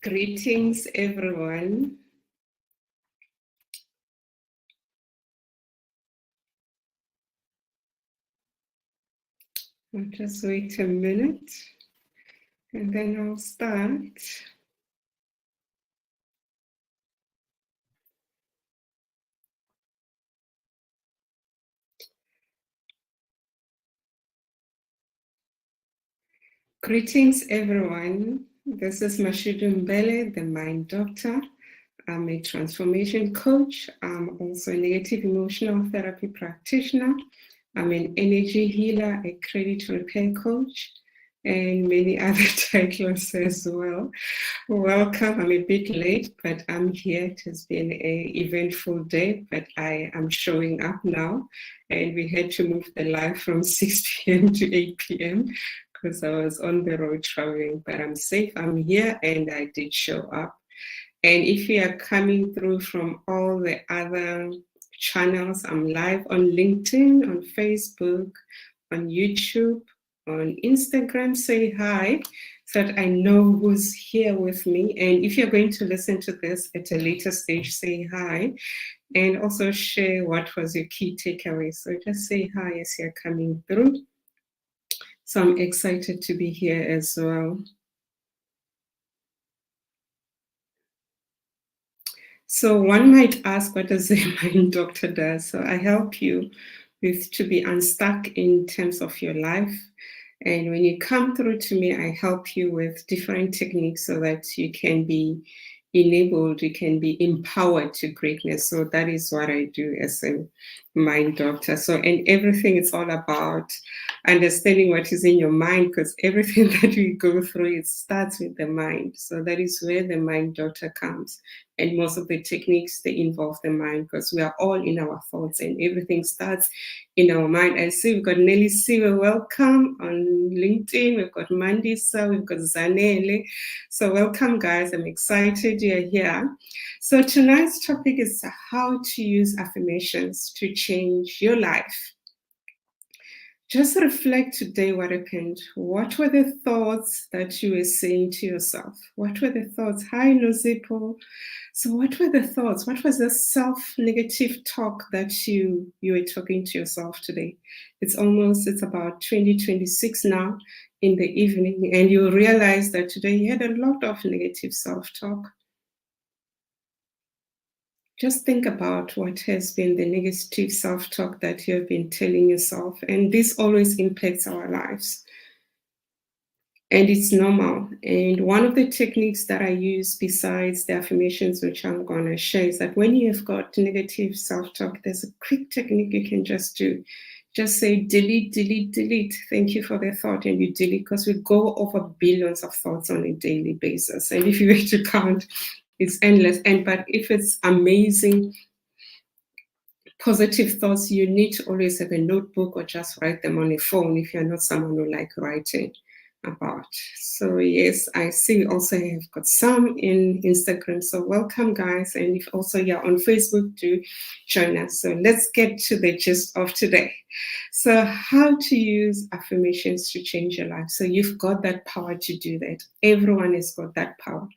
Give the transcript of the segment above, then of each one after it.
Greetings, everyone. I'll just wait a minute and then I'll start. Greetings, everyone. This is Mashudu Mbele, the Mind Doctor. I'm a transformation coach. I'm also a negative emotional therapy practitioner. I'm an energy healer, a credit repair coach, and many other titles as well. Welcome. I'm a bit late, but I'm here. It has been an eventful day, but I am showing up now. And we had to move the live from 6 p.m. to 8 p.m. because I was on the road traveling, but I'm safe. I'm here and I did show up. And if you are coming through from all the other channels, I'm live on LinkedIn, on Facebook, on YouTube, on Instagram. Say hi so that I know who's here with me. And if you're going to listen to this at a later stage, say hi. And also share what was your key takeaway. So just say hi as you're coming through. So I'm excited to be here as well. So one might ask, what does a mind doctor do? So I help you with to be unstuck in terms of your life. And when you come through to me, I help you with different techniques so that you can be enabled, you can be empowered to greatness. So that is what I do as a mind doctor. So, and everything is all about understanding what is in your mind, because everything that we go through, it starts with the mind. So that is where the mind doctor comes. And most of the techniques, they involve the mind, because we are all in our thoughts and everything starts in our mind. I see we've got Nelly Siwe, welcome on LinkedIn. We've got Mandisa, we've got Zanele. So welcome, guys. I'm excited you're here. So tonight's topic is how to use affirmations to change your life. Just reflect today what happened. What were the thoughts that you were saying to yourself? What were the thoughts? Hi, Nozipo. So what were the thoughts? What was the self-negative talk that you were talking to yourself today? It's about 2026 now in the evening, and you realize that today you had a lot of negative self-talk. Just think about what has been the negative self-talk that you have been telling yourself, and this always impacts our lives. And it's normal. And one of the techniques that I use besides the affirmations, which I'm going to share, is that when you've got negative self-talk, there's a quick technique you can just do. Just say, delete, delete, delete. Thank you for the thought. And you delete, because we go over billions of thoughts on a daily basis. And if you were to count, it's endless. But if it's amazing, positive thoughts, you need to always have a notebook or just write them on a phone if you're not someone who like writing about. So yes, I see also have got some in Instagram. So welcome, guys. And if also you're on Facebook, do join us. So let's get to the gist of today. So how to use affirmations to change your life. So you've got that power to do that. Everyone has got that power.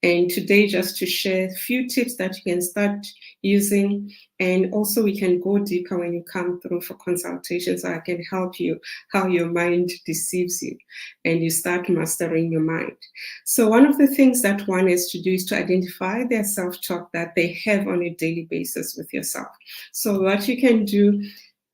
And today, just to share a few tips that you can start using. And also we can go deeper when you come through for consultation, so I can help you how your mind deceives you and you start mastering your mind. So one of the things that one has to do is to identify their self-talk that they have on a daily basis with yourself. So what you can do,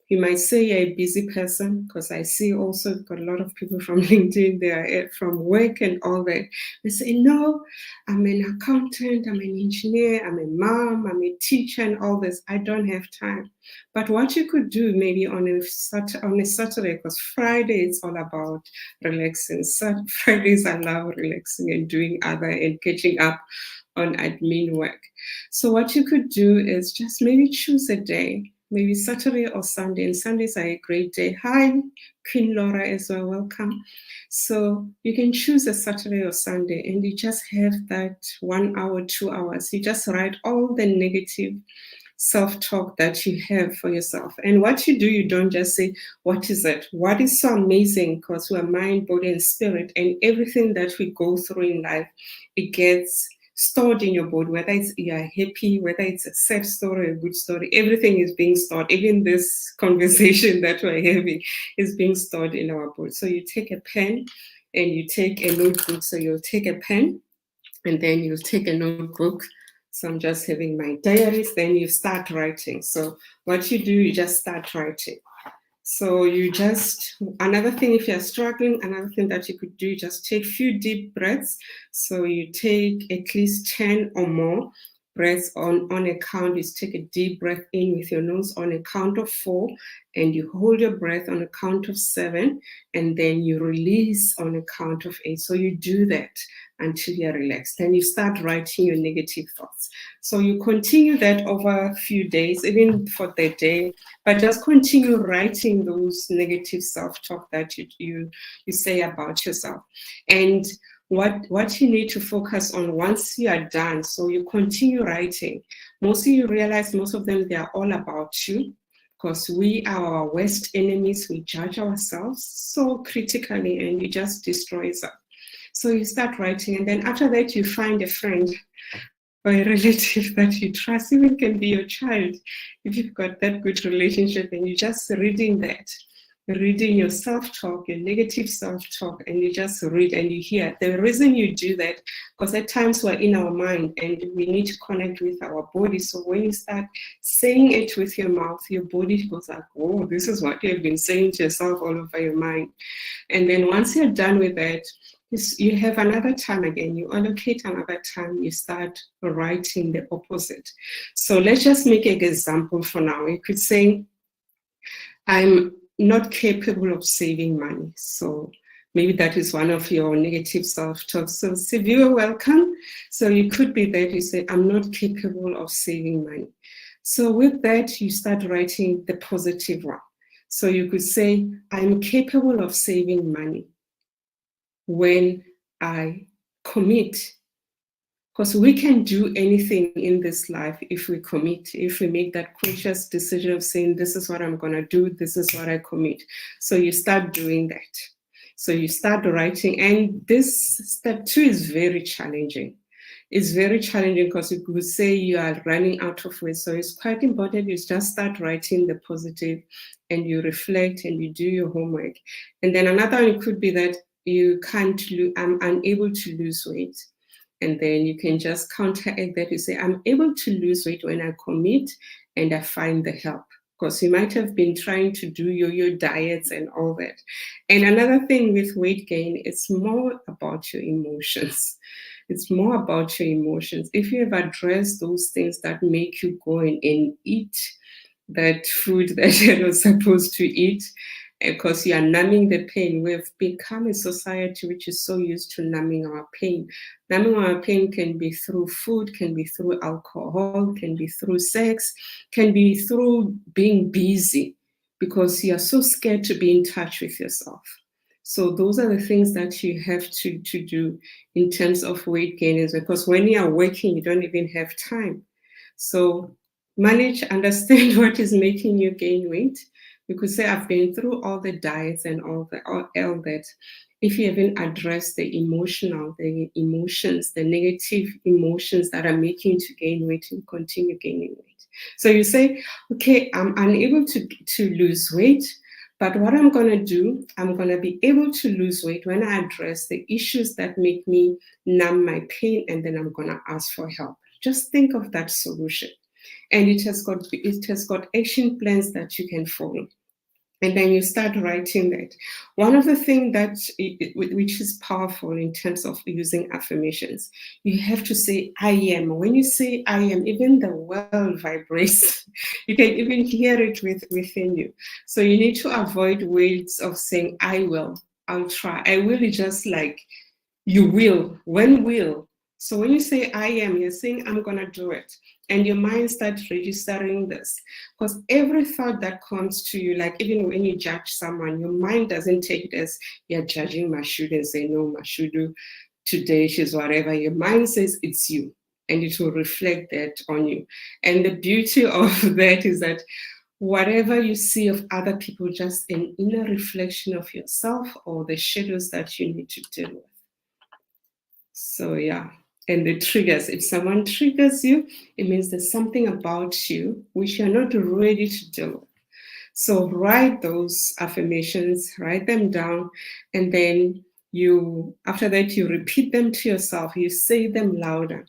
you might say you're a busy person, because I see also got a lot of people from LinkedIn, they are from work and all that. They say, no, I'm an accountant, I'm an engineer, I'm a mom, I'm a teacher and all this. I don't have time. But what you could do maybe on a Saturday, because Friday is all about relaxing. So Fridays I love relaxing and doing other and catching up on admin work. So what you could do is just maybe choose a day, maybe Saturday or Sunday, and Sundays are a great day. Hi, Queen Laura as well, welcome. So you can choose a Saturday or Sunday, and you just have that 1 hour, 2 hours. You just write all the negative self-talk that you have for yourself. And what you do, you don't just say, what is it? What is so amazing? Because we're mind, body, and spirit, and everything that we go through in life, it gets stored in your body, whether it's you're happy, whether it's a sad story, a good story, everything is being stored. Even this conversation that we're having is being stored in our body. So you take a pen and you take a notebook. So you'll take a pen and then you'll take a notebook. So I'm just having my diaries, then you start writing. So what you do, you just start writing. So you just, another thing, if you're struggling, another thing that you could do, just take a few deep breaths. So you take at least 10 or more breaths on a count. You take a deep breath in with your nose on a count of 4, and you hold your breath on a count of 7, and then you release on a count of 8. So you do that until you're relaxed. Then you start writing your negative thoughts. So you continue that over a few days, even for the day, but just continue writing those negative self-talk that you say about yourself. And what you need to focus on once you are done, so you continue writing. Mostly you realize most of them, they are all about you, because we are our worst enemies. We judge ourselves so critically, and you just destroy us. So you start writing, and then after that, you find a friend or a relative that you trust, even can be your child, if you've got that good relationship, and you just reading your self-talk, your negative self-talk, and you just read and you hear. The reason you do that, because at times we're in our mind and we need to connect with our body. So when you start saying it with your mouth, your body goes like, oh, this is what you've been saying to yourself all over your mind. And then once you're done with that, you have another time again, you allocate another time, you start writing the opposite. So let's just make an example for now. You could say, I'm not capable of saving money. So maybe that is one of your negative self-talk. So Sylvia, welcome. So you could be that you say, I'm not capable of saving money. So with that, you start writing the positive one. So you could say, I'm capable of saving money when I commit. Because we can do anything in this life if we commit, if we make that conscious decision of saying, this is what I'm going to do, this is what I commit. So you start doing that. So you start writing. And this step 2 is very challenging. It's very challenging because you could say you are running out of ways. So it's quite important you just start writing the positive, and you reflect and you do your homework. And then another one could be that I'm unable to lose weight. And then you can just counteract that. You say, I'm able to lose weight when I commit and I find the help. Because you might have been trying to do your diets and all that. And another thing with weight gain, it's more about your emotions. It's more about your emotions. If you have addressed those things that make you go and eat that food that you're not supposed to eat, because you are numbing the pain. We've become a society which is so used to numbing our pain. Numbing our pain can be through food, can be through alcohol, can be through sex, can be through being busy, because you are so scared to be in touch with yourself. So those are the things that you have to do in terms of weight gain, because when you are working, you don't even have time. So understand what is making you gain weight. You could say, I've been through all the diets and all that. If you haven't addressed the emotions, the negative emotions that are making you to gain weight, and continue gaining weight. So you say, okay, I'm unable to lose weight, but what I'm going to do, I'm going to be able to lose weight when I address the issues that make me numb my pain, and then I'm going to ask for help. Just think of that solution. And it has got action plans that you can follow. And then you start writing that. One of the things which is powerful in terms of using affirmations, you have to say, I am. When you say I am, even the world vibrates. You can even hear it within you. So you need to avoid words of saying, I will, I'll try. I will is just like, you will, when will. So when you say I am, you're saying I'm going to do it. And your mind starts registering this. Because every thought that comes to you, like even when you judge someone, your mind doesn't take it as you're judging Mashudu and say, no, Mashudu, today she's whatever. Your mind says it's you. and it will reflect that on you. And the beauty of that is that whatever you see of other people, just an inner reflection of yourself or the shadows that you need to deal with. So yeah, and the triggers. If someone triggers you, it means there's something about you which you're not ready to deal with. So write those affirmations, write them down, and then after that, you repeat them to yourself. You say them louder,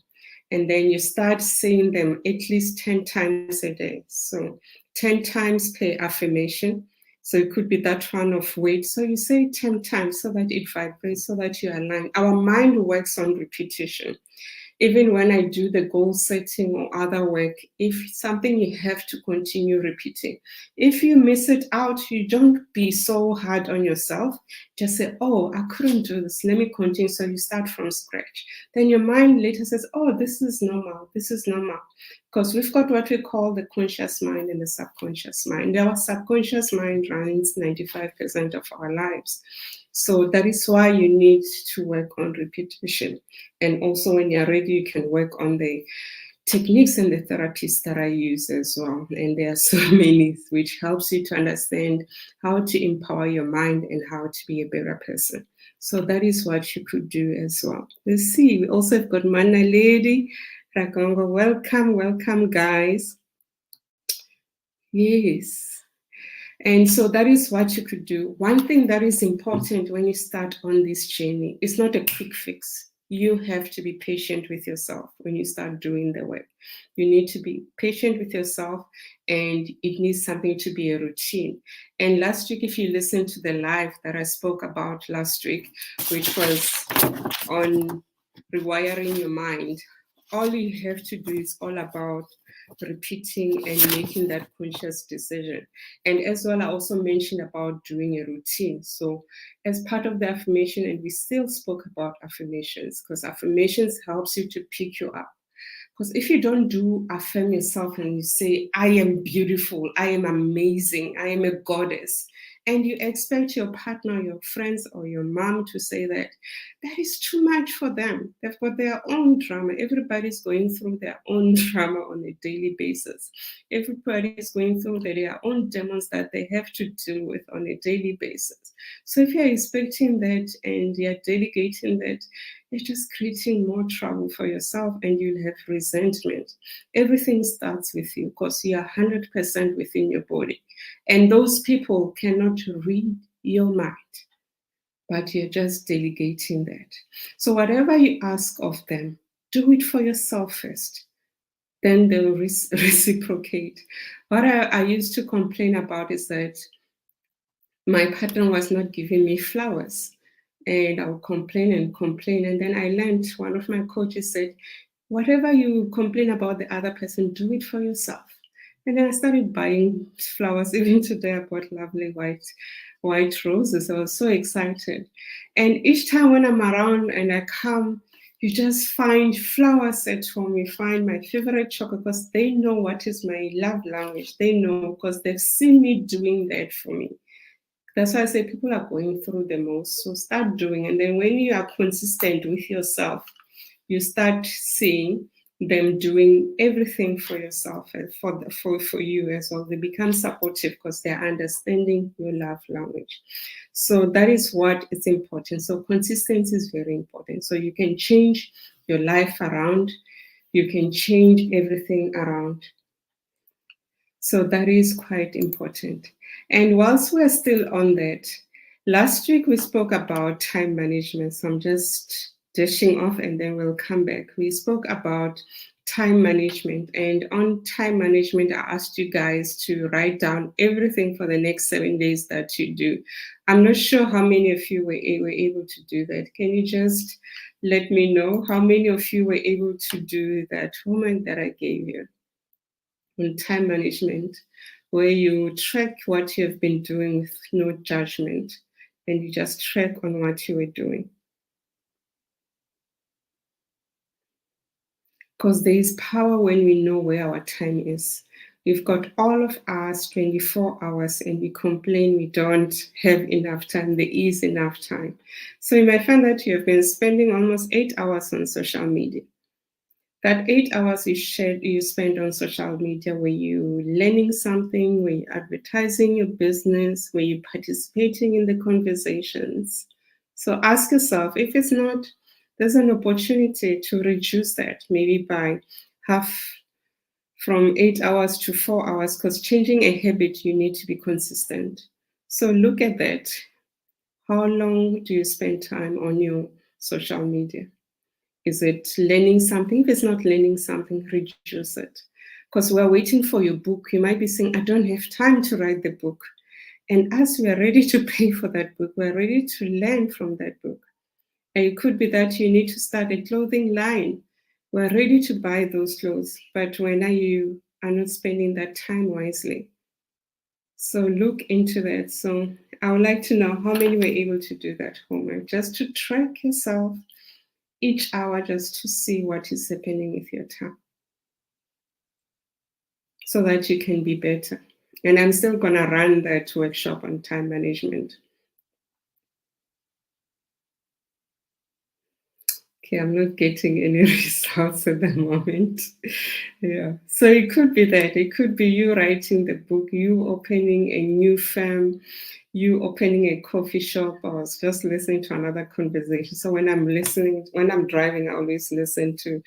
and then you start saying them at least 10 times a day. So 10 times per affirmation. So it could be that one of weight. So you say 10 times so that it vibrates, so that you align. Our mind works on repetition. Even when I do the goal setting or other work, if something you have to continue repeating. If you miss it out, you don't be so hard on yourself. Just say, oh, I couldn't do this. Let me continue. So you start from scratch. Then your mind later says, oh, this is normal. This is normal. Because we've got what we call the conscious mind and the subconscious mind. Our subconscious mind runs 95% of our lives. So that is why you need to work on repetition. And also when you're ready, you can work on the techniques and the therapies that I use as well. And there are so many, which helps you to understand how to empower your mind and how to be a better person. So that is what you could do as well. Let's see, we also have got Mana Lady, Ragongo. Welcome, guys. Yes. And so that is what you could do. One thing that is important when you start on this journey is not a quick fix. You have to be patient with yourself when you start doing the work. You need to be patient with yourself, and it needs something to be a routine. And last week, if you listened to the live that I spoke about last week, which was on rewiring your mind, all you have to do is all about repeating and making that conscious decision. And as well, I also mentioned about doing a routine. So as part of the affirmation, and we still spoke about affirmations, because affirmations helps you to pick you up. Because if you don't affirm yourself and you say, I am beautiful, I am amazing, I am a goddess, and you expect your partner, your friends, or your mom to say that, that is too much for them. They've got their own drama. Everybody's going through their own drama on a daily basis. Everybody is going through their own demons that they have to deal with on a daily basis. So if you're expecting that and you're delegating that, you're just creating more trouble for yourself, and you'll have resentment. Everything starts with you because you are 100% within your body. And those people cannot read your mind, but you're just delegating that. So whatever you ask of them, do it for yourself first. Then they'll reciprocate. What I used to complain about is that my partner was not giving me flowers. And I would complain. And then I learned, one of my coaches said, whatever you complain about the other person, do it for yourself. And then I started buying flowers. Even today, I bought lovely white roses. I was so excited. And each time when I'm around and I come, you just find flowers at home. You find my favorite chocolate, because they know what is my love language. They know, because they've seen me doing that for me. That's why I say people are going through the most. So start doing. And then when you are consistent with yourself, you start seeing them doing everything for yourself and for you as well. They become supportive because they're understanding your love language. So that is what is important. So consistency is very important. So you can change your life around. You can change everything around. So that is quite important. And whilst we're still on that, last week we spoke about time management. So I'm just dashing off and then we'll come back. We spoke about time management. And on time management, I asked you guys to write down everything for the next 7 days that you do. I'm not sure how many of you were able to do that. Can you just let me know how many of you were able to do that homework that I gave you on time management, where you track what you have been doing with no judgment, and you just track on what you were doing? Because there is power when we know where our time is. We've got all of us 24 hours and we complain we don't have enough time. There is enough time. So you might find that you have been spending almost 8 hours on social media. That 8 hours you spend on social media, were you learning something? Were you advertising your business? Were you participating in the conversations? So ask yourself, if it's not, there's an opportunity to reduce that, maybe by half, from 8 hours to 4 hours, because changing a habit, you need to be consistent. So look at that. How long do you spend time on your social media? Is it learning something? If it's not learning something, reduce it. Because we're waiting for your book. You might be saying, I don't have time to write the book. And as we are ready to pay for that book, we're ready to learn from that book. And it could be that you need to start a clothing line. We're ready to buy those clothes, but when you are not spending that time wisely. So look into that. So I would like to know how many were able to do that homework, just to track yourself each hour, just to see what is happening with your time, so that you can be better. And I'm still going to run that workshop on time management. Okay, I'm not getting any results at the moment. Yeah. So it could be that. It could be you writing the book, you opening a new firm, you opening a coffee shop. I was just listening to another conversation. So when I'm driving, I always listen to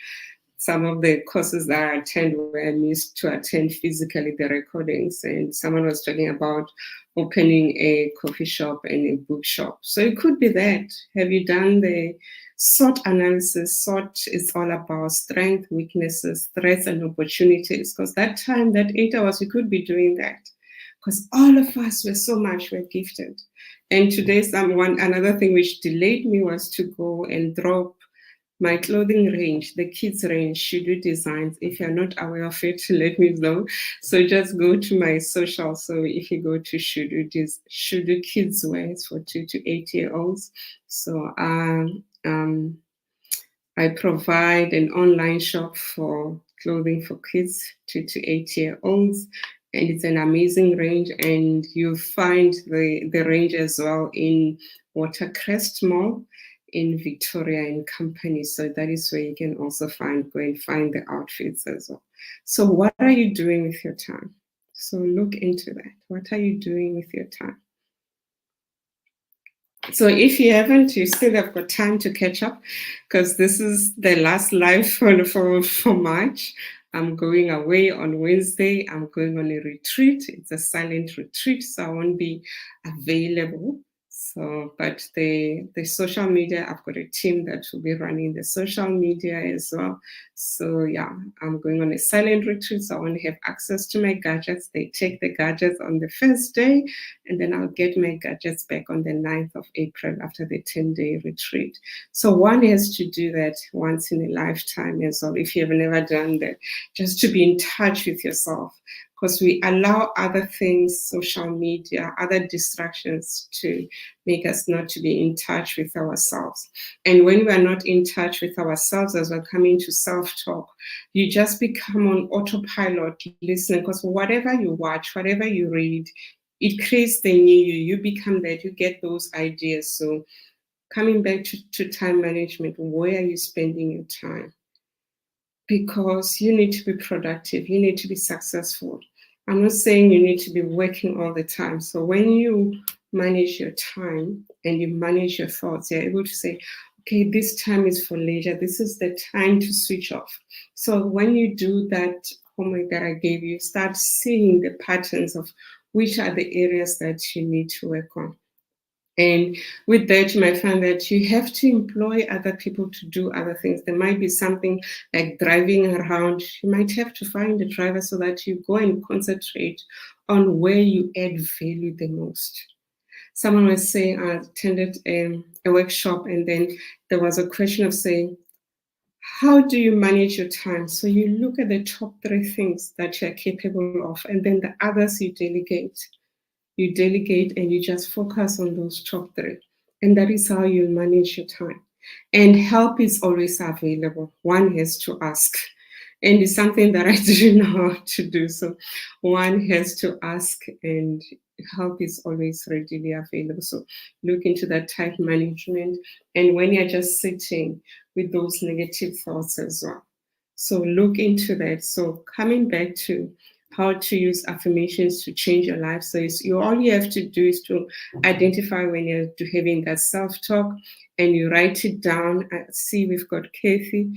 some of the courses that I attend where I used to attend physically the recordings, and someone was talking about opening a coffee shop and a bookshop. So it could be that. Have you done the SWOT analysis? SWOT is all about strength, weaknesses, threats, and opportunities. Because that time, that 8 hours, we could be doing that. Because all of us we're gifted. And today, another thing which delayed me was to go and drop my clothing range, the kids range, Shudu Designs. If you're not aware of it, let me know. So just go to my social. So if you go to Shudu Kids Wear, it's for 2 to 8-year-olds. So I provide an online shop for clothing for kids 2 to 8-year-olds. And it's an amazing range. And you'll find the range as well in Watercrest Mall in Victoria and Company. So that is where you can also go and find the outfits as well. So what are you doing with your time? So look into that. What are you doing with your time? So if you haven't, you still have got time to catch up, because this is the last live for March. I'm going away on Wednesday. I'm going on a retreat. It's a silent retreat, so I won't be available. So, but the social media, I've got a team that will be running the social media as well. So yeah, I'm going on a silent retreat, so I won't have access to my gadgets. They take the gadgets on the first day, and then I'll get my gadgets back on the 9th of April after the 10-day retreat. So one has to do that once in a lifetime as well, if you've never done that, just to be in touch with yourself. Because we allow other things, social media, other distractions, to make us not to be in touch with ourselves. And when we are not in touch with ourselves, as we're coming to self-talk, you just become on autopilot listening, because whatever you watch, whatever you read, it creates the new you. You become that, you get those ideas. So coming back to time management, where are you spending your time? Because you need to be productive, you need to be successful. I'm not saying you need to be working all the time. So when you manage your time and you manage your thoughts, you're able to say, okay, this time is for leisure. This is the time to switch off. So when you do that homework that I gave you, start seeing the patterns of which are the areas that you need to work on. And with that, you might find that you have to employ other people to do other things. There might be something like driving around. You might have to find a driver so that you go and concentrate on where you add value the most. Someone was saying, I attended a workshop, and then there was a question of saying, how do you manage your time? So you look at the top 3 things that you're capable of, and then the others you delegate. You delegate and you just focus on those top 3. And that is how you manage your time. And help is always available. One has to ask. And it's something that I didn't know how to do. So one has to ask, and help is always readily available. So look into that time management. And when you're just sitting with those negative thoughts as well, So look into that. So coming back to how to use affirmations to change your life. So all you have to do is to identify when you're having that self-talk, and you write it down. I see we've got Kathy.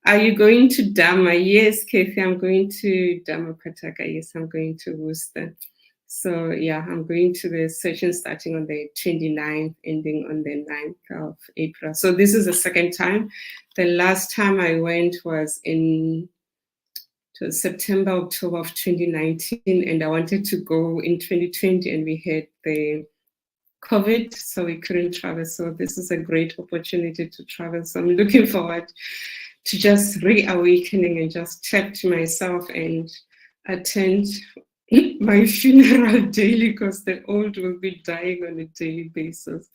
Are you going to Dharma? Yes, Kathy, I'm going to Dharma Pataka. Yes, I'm going to Worcester. So yeah, I'm going to the session starting on the 29th, ending on the 9th of April. So this is the second time. The last time I went was in September, October of 2019, and I wanted to go in 2020, and we had the COVID, so we couldn't travel. So this is a great opportunity to travel. So I'm looking forward to just reawakening and just chat to myself and attend my funeral daily, because the old will be dying on a daily basis.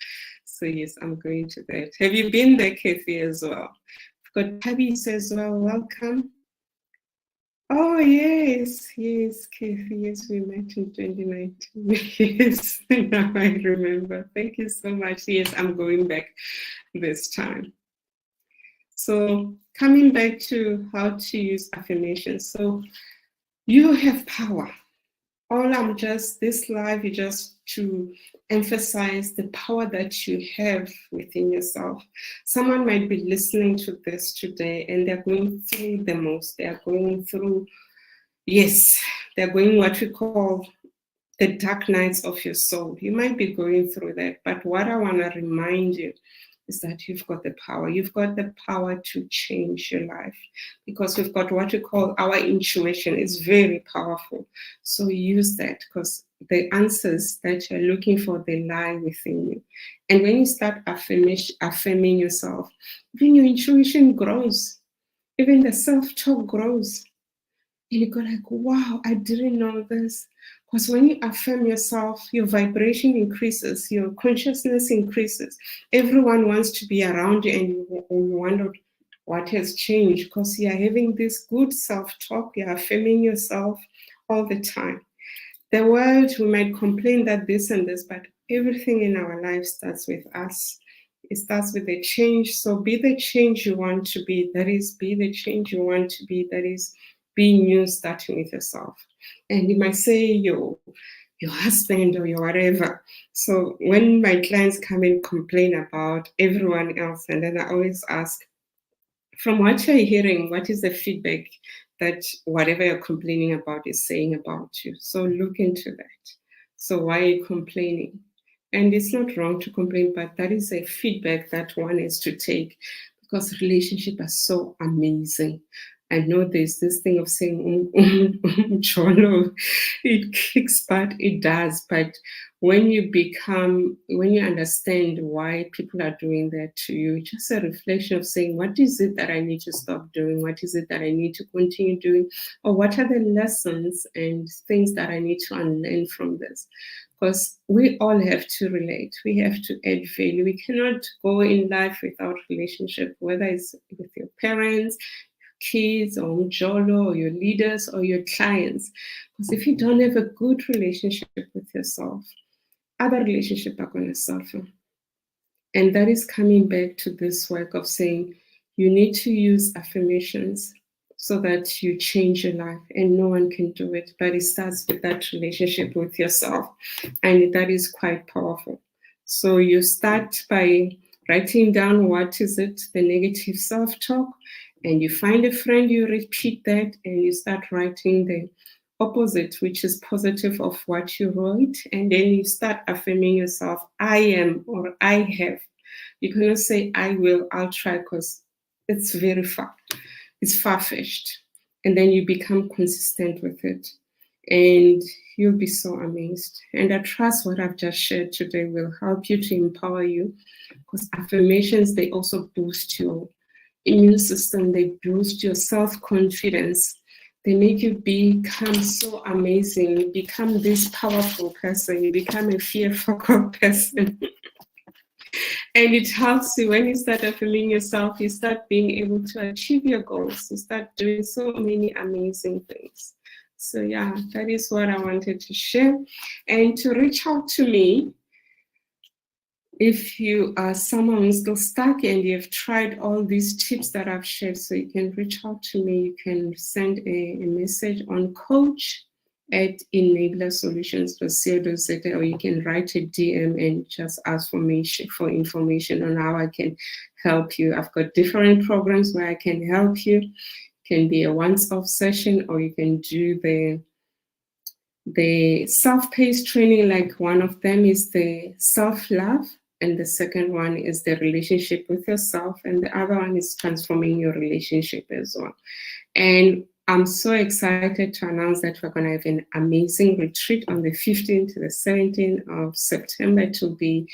So yes, I'm going to that. Have you been there, Kathy, as well? I've got Tabby as well. Welcome. Oh, yes, Kathy, yes, we met in 2019. Yes, now I remember. Thank you so much. Yes, I'm going back this time. So coming back to how to use affirmations. So you have power. This live is just to emphasize the power that you have within yourself. Someone might be listening to this today and they're going through the most. They're going through, they're going what we call the dark nights of your soul. You might be going through that, but what I want to remind you is that you've got the power. You've got the power to change your life, because we've got what we call our intuition. It's very powerful. So use that, because the answers that you're looking for, they lie within you. And when you start affirming yourself, even your intuition grows, even the self-talk grows. And you go like, wow, I didn't know this. Because when you affirm yourself, your vibration increases, your consciousness increases. Everyone wants to be around you, and you wonder what has changed, because you're having this good self-talk, you're affirming yourself all the time. The world, we might complain that this and this, but everything in our life starts with us. It starts with a change. So be the change you want to be. That is, be the change you want to be. That is, being you, starting with yourself. And you might say your husband or your whatever. So when my clients come and complain about everyone else, and then I always ask, from what you're hearing, what is the feedback that whatever you're complaining about is saying about you? So look into that. So why are you complaining? And it's not wrong to complain, but that is a feedback that one is to take, because relationships are so amazing. I know there's this thing of saying, Cholo, it kicks butt, it does. But when you understand why people are doing that to you, just a reflection of saying, what is it that I need to stop doing? What is it that I need to continue doing? Or what are the lessons and things that I need to unlearn from this? Because we all have to relate. We have to add value. We cannot go in life without relationship, whether it's with your parents, kids, or Mjolo, or your leaders, or your clients. Because if you don't have a good relationship with yourself, other relationships are going to suffer. And that is coming back to this work of saying you need to use affirmations so that you change your life, and no one can do it, but it starts with that relationship with yourself, and that is quite powerful. So you start by writing down what is it, the negative self-talk, and you find a friend, you repeat that, and you start writing the opposite, which is positive of what you wrote, and then you start affirming yourself, I am, or I have. You cannot say I will, I'll try, because it's very far. It's far-fetched. And then you become consistent with it, and you'll be so amazed. And I trust what I've just shared today will help you to empower you, because affirmations, they also boost your immune system, they boost your self-confidence, they make you become so amazing, you become this powerful person, you become a fearful person. And it helps you when you start affirming yourself, you start being able to achieve your goals, you start doing so many amazing things. So yeah, that is what I wanted to share. And to reach out to me, if you are someone who's still stuck and you've tried all these tips that I've shared, so you can reach out to me. You can send a message on coach@enablersolutions.co.za, or you can write a DM and just ask for information on how I can help you. I've got different programs where I can help you. It can be a once-off session, or you can do the self-paced training. Like one of them is the self-love, and the second one is the relationship with yourself, and the other one is transforming your relationship as well. And I'm so excited to announce that we're going to have an amazing retreat on the 15th to the 17th of September. It will be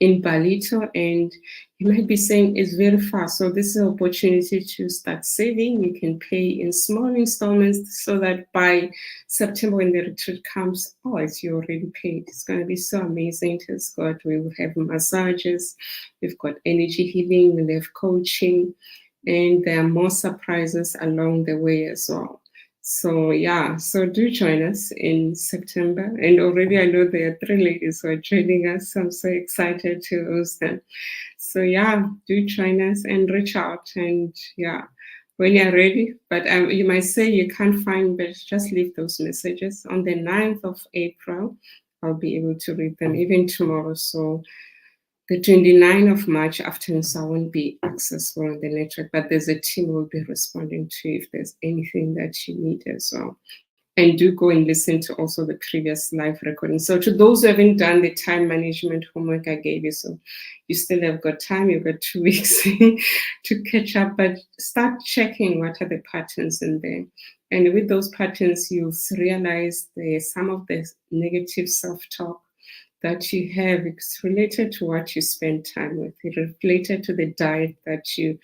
in Balito, and you might be saying it's very far. So this is an opportunity to start saving. You can pay in small installments so that by September, when the retreat comes, you already paid. It's going to be so amazing. We will have massages, we've got energy healing, we'll have coaching, and there are more surprises along the way as well. So so do join us in September. And already I know there are 3 ladies who are joining us. So I'm so excited to host them. So do join us and reach out. And when you're ready. But you might say you can't find, but just leave those messages. On the 9th of April, I'll be able to read them even tomorrow. So the 29th of March afternoon, so I won't be accessible on the network, but there's a team who will be responding to if there's anything that you need as well. And do go and listen to also the previous live recording. So to those who haven't done the time management homework I gave you, so you still have got time, you've got 2 weeks to catch up, but start checking what are the patterns in there. And with those patterns, you'll realize some of the negative self-talk that you have. It's related to what you spend time with. It's related to the diet that you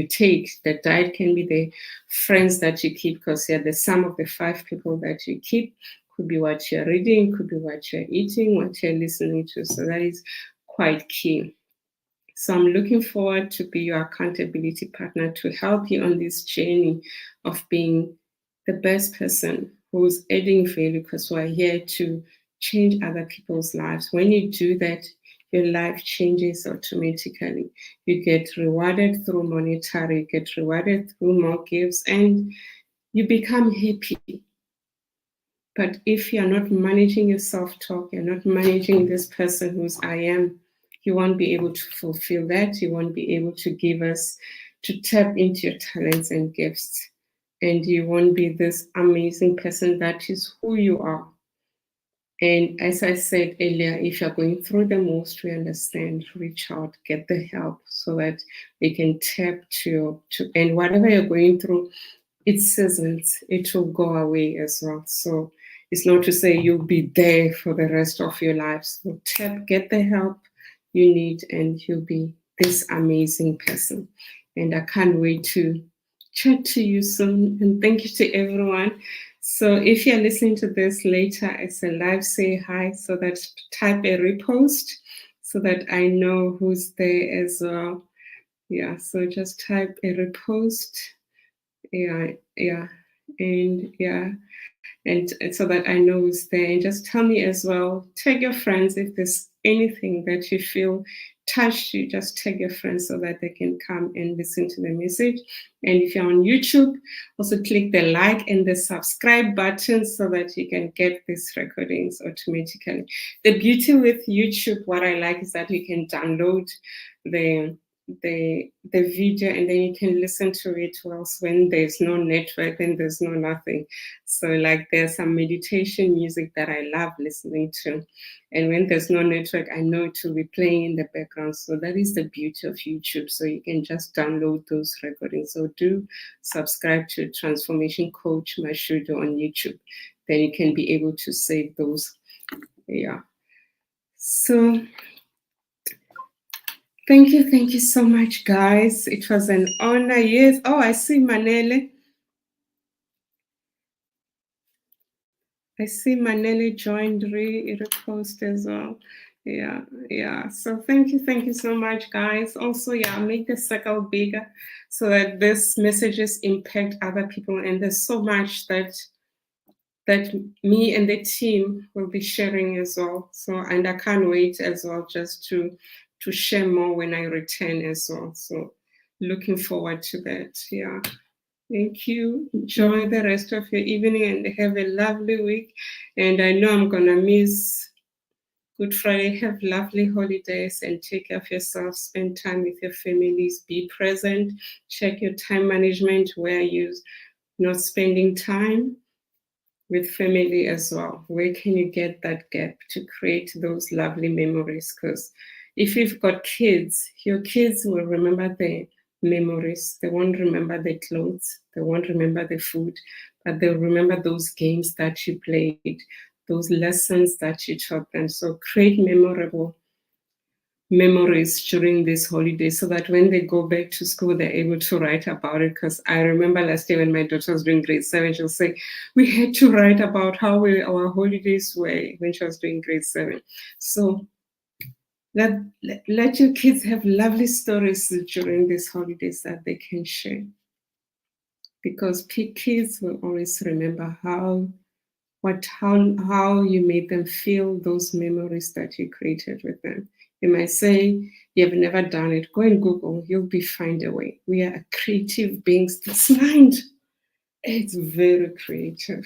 take. The diet can be the friends that you keep, because the sum of the 5 people that you keep. Could be what you're reading, could be what you're eating, what you're listening to. So that is quite key. So I'm looking forward to be your accountability partner to help you on this journey of being the best person who's adding value, because we're here to change other people's lives. When you do that, your life changes automatically. You get rewarded through monetary, you get rewarded through more gifts, and you become happy. But if you're not managing your self-talk, you're not managing this person who's I am, you won't be able to fulfill that. You won't be able to to tap into your talents and gifts. And you won't be this amazing person that is who you are. And as I said earlier, if you're going through the most, we understand, reach out, get the help so that we can tap and whatever you're going through, it seasons, it will go away as well. So it's not to say you'll be there for the rest of your life. So get the help you need, and you'll be this amazing person. And I can't wait to chat to you soon. And thank you to everyone. So if you're listening to this later as a live, say hi, so that type a repost so that I know who's there as well. So just type a repost. And so that I know who's there. And just tell me as well, tag your friends if there's anything that you feel touched you, just tag your friends so that they can come and listen to the message. And if you're on YouTube, also click the like and the subscribe button so that you can get these recordings automatically. The beauty with YouTube, what I like is that you can download the video and then you can listen to it whilst when there's no network and there's no nothing. So like there's some meditation music that I love listening to, and when there's no network, I know it will be playing in the background. So that is the beauty of YouTube. So you can just download those recordings. So do subscribe to Transformation Coach Mashudo on YouTube, then you can be able to save those. So thank you so much, guys. It was an honor. Yes. Oh, I see Manele. I see Manele joined repost as well. So thank you so much, guys. Also, make the circle bigger so that this messages impact other people. And there's so much that that me and the team will be sharing as well. So, and I can't wait as well just to share more when I return as well. So looking forward to that. Yeah. Thank you. Enjoy the rest of your evening and have a lovely week. And I know I'm gonna miss Good Friday. Have lovely holidays and take care of yourself. Spend time with your families. Be present. Check your time management where you're not spending time with family as well. Where can you get that gap to create those lovely memories? Because if you've got kids, your kids will remember the memories. They won't remember the clothes, they won't remember the food, but they'll remember those games that you played, those lessons that you taught them. So create memorable memories during this holiday so that when they go back to school, they're able to write about it. Because I remember last year when my daughter was doing grade 7, she'll say, we had to write about how our holidays were when she was doing grade 7. So let your kids have lovely stories during these holidays that they can share. Because kids will always remember how you made them feel, those memories that you created with them. You might say you've never done it. Go and Google, you'll find a way. We are creative beings. This mind, it's very creative.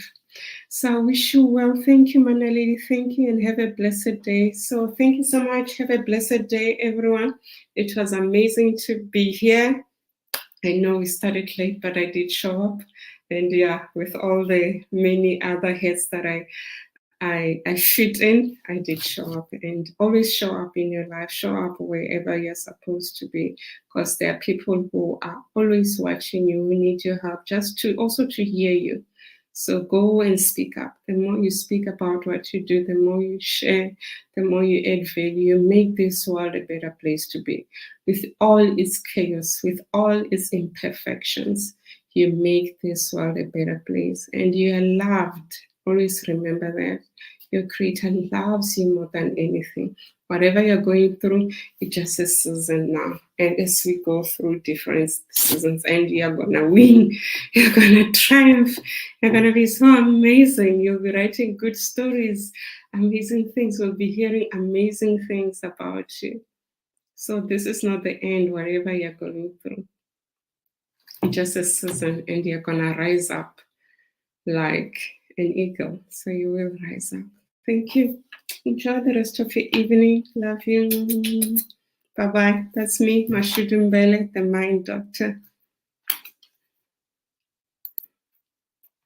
So I wish you well. Thank you, Mana Lady. Thank you, and have a blessed day. So thank you so much. Have a blessed day, everyone. It was amazing to be here. I know we started late, but I did show up. And yeah, with all the many other heads that I fit in, I did show up. And always show up in your life, show up wherever you're supposed to be, because there are people who are always watching you, who need your help, just to also to hear you. So go and speak up. The more you speak about what you do, the more you share, the more you add value, you make this world a better place to be. With all its chaos, with all its imperfections, you make this world a better place. And you are loved. Always remember that. Your Creator loves you more than anything. Whatever you're going through, it's just a season now. And as we go through different seasons, and you're going to win, you're going to triumph, you're going to be so amazing. You'll be writing good stories, amazing things. We'll be hearing amazing things about you. So this is not the end, whatever you're going through. It's just a season, and you're going to rise up like an eagle. So you will rise up. Thank you. Enjoy the rest of your evening. Love you. Bye-bye. That's me, Mashudu Mbele, the Mind Doctor.